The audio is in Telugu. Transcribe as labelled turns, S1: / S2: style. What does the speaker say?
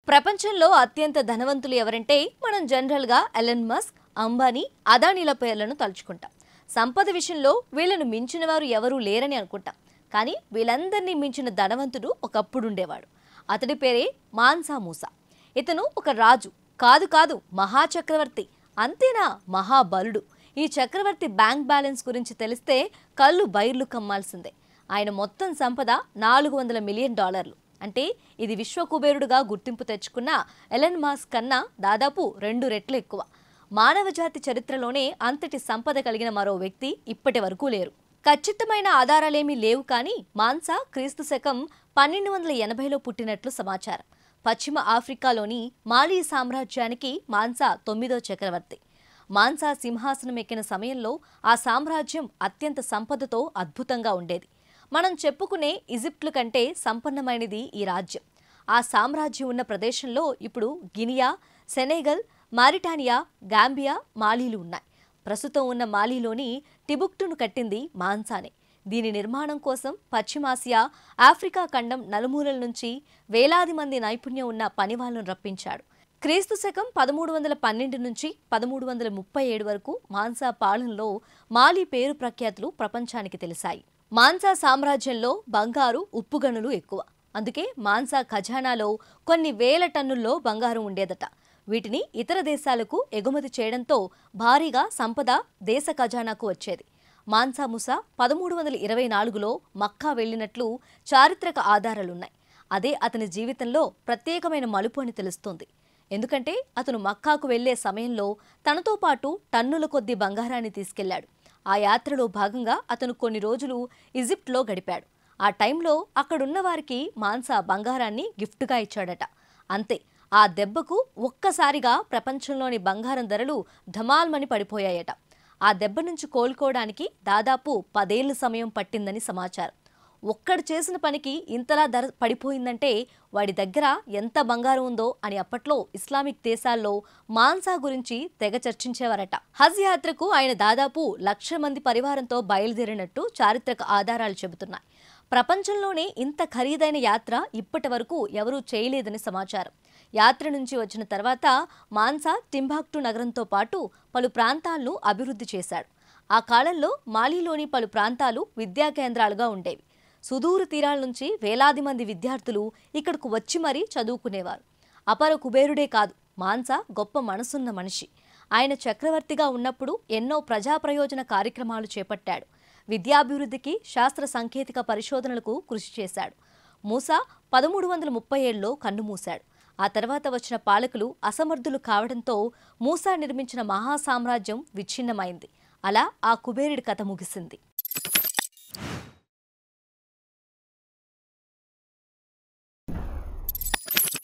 S1: ప్రపంచంలో అత్యంత ధనవంతులు ఎవరంటే మనం జనరల్గా ఎలన్ మస్క్, అంబానీ, అదానీల పేర్లను తలుచుకుంటాం. సంపద విషయంలో వీళ్ళను మించిన వారు ఎవరూ లేరని అనుకుంటాం. కానీ వీళ్ళందరినీ మించిన ధనవంతుడు ఒకప్పుడు ఉండేవాడు. అతడి పేరే మాన్సా మూసా. ఇతను ఒక రాజు కాదు మహాచక్రవర్తి. అంతేనా, మహాబలుడు. ఈ చక్రవర్తి బ్యాంక్ బ్యాలెన్స్ గురించి తెలిస్తే కళ్ళు బైర్లు కమ్మాల్సిందే. ఆయన మొత్తం సంపద $400 మిలియన్. అంటే ఇది విశ్వ కుబేరుడుగా గుర్తింపు తెచ్చుకున్న ఎలన్ మస్క్ కన్నా దాదాపు 2 రెట్లు ఎక్కువ. మానవజాతి చరిత్రలోనే అంతటి సంపద కలిగిన మరో వ్యక్తి ఇప్పటి వరకు లేరు. ఖచ్చితమైన ఆధారాలేమీ లేవు, కానీ మాన్సా క్రీస్తు శకం 1280లో పుట్టినట్లు సమాచారం. పశ్చిమ ఆఫ్రికాలోని మాలీ సామ్రాజ్యానికి మాన్సా 9వ చక్రవర్తి. మాన్సా సింహాసనం ఎక్కిన సమయంలో ఆ సామ్రాజ్యం అత్యంత సంపదతో అద్భుతంగా ఉండేది. మనం చెప్పుకునే ఈజిప్ట్ల కంటే సంపన్నమైనది ఈ రాజ్యం. ఆ సామ్రాజ్యం ఉన్న ప్రదేశంలో ఇప్పుడు గినియా, సెనెగల్, మారిటానియా, గాంబియా, మాలీలు ఉన్నాయి. ప్రస్తుతం ఉన్న మాలీలోని టిబుక్టును కట్టింది మాన్సానే. దీని నిర్మాణం కోసం పశ్చిమాసియా, ఆఫ్రికా ఖండం నలుమూలల నుంచి వేలాది మంది నైపుణ్యం ఉన్న పనివాళ్లను రప్పించాడు. క్రీస్తు శకం 1312 నుంచి 1337 వరకు మాన్సా పాలనలో మాలీ పేరు ప్రఖ్యాతులు ప్రపంచానికి తెలిసాయి. మాన్సా సామ్రాజ్యంలో బంగారు, ఉప్పు గనులు ఎక్కువ. అందుకే మాన్సా ఖజానాలో కొన్ని వేల టన్నుల్లో బంగారం ఉండేదట. వీటిని ఇతర దేశాలకు ఎగుమతి చేయడంతో భారీగా సంపద దేశ ఖజానాకు వచ్చేది. మాన్సా మూసా 1324లో మక్కా వెళ్లినట్లు చారిత్రక ఆధారాలున్నాయి. అదే అతని జీవితంలో ప్రత్యేకమైన మలుపు అని తెలుస్తోంది. ఎందుకంటే అతను మక్కాకు వెళ్లే సమయంలో తనతో పాటు టన్నుల కొద్దీ బంగారాన్ని తీసుకెళ్లాడు. ఆ యాత్రలో భాగంగా అతను కొన్ని రోజులు ఈజిప్ట్లో గడిపాడు. ఆ టైంలో అక్కడున్న వారికి మాన్సా బంగారాన్ని గిఫ్ట్గా ఇచ్చాడట. అంతే, ఆ దెబ్బకు ఒక్కసారిగా ప్రపంచంలోని బంగారం ధరలు ఢమాల్మని పడిపోయాయట. ఆ దెబ్బ నుంచి కోలుకోవడానికి దాదాపు 10 ఏళ్ల సమయం పట్టిందని సమాచారం. ఒక్కడు చేసిన పనికి ఇంతలా ధర పడిపోయిందంటే వాడి దగ్గర ఎంత బంగారం ఉందో అని అప్పట్లో ఇస్లామిక్ దేశాల్లో మాన్సా గురించి తెగ చర్చించేవారట. హజ్ యాత్రకు ఆయన దాదాపు 1,00,000 మంది పరివారంతో బయలుదేరినట్టు చారిత్రక ఆధారాలు చెబుతున్నాయి. ప్రపంచంలోనే ఇంత ఖరీదైన యాత్ర ఇప్పటి వరకు ఎవరూ చేయలేదని సమాచారం. యాత్ర నుంచి వచ్చిన తర్వాత మాన్సా టింబాక్టు నగరంతో పాటు పలు ప్రాంతాలను అభివృద్ధి చేశాడు. ఆ కాలంలో మాలీలోని పలు ప్రాంతాలు విద్యా కేంద్రాలుగా ఉండేవి. సుదూర తీరాల నుంచి వేలాది మంది విద్యార్థులు ఇక్కడకు వచ్చి మరీ చదువుకునేవారు. అపర కుబేరుడే కాదు, మాన్సా గొప్ప మనసున్న మనిషి. ఆయన చక్రవర్తిగా ఉన్నప్పుడు ఎన్నో ప్రజా ప్రయోజన కార్యక్రమాలు చేపట్టాడు. విద్యాభివృద్ధికి, శాస్త్ర సాంకేతిక పరిశోధనలకు కృషి చేశాడు. మూసా 1337లో కన్నుమూశాడు. ఆ తర్వాత వచ్చిన పాలకులు అసమర్థులు కావడంతో మూసా నిర్మించిన మహాసామ్రాజ్యం విచ్ఛిన్నమైంది. అలా ఆ కుబేరుడి కథ ముగిసింది.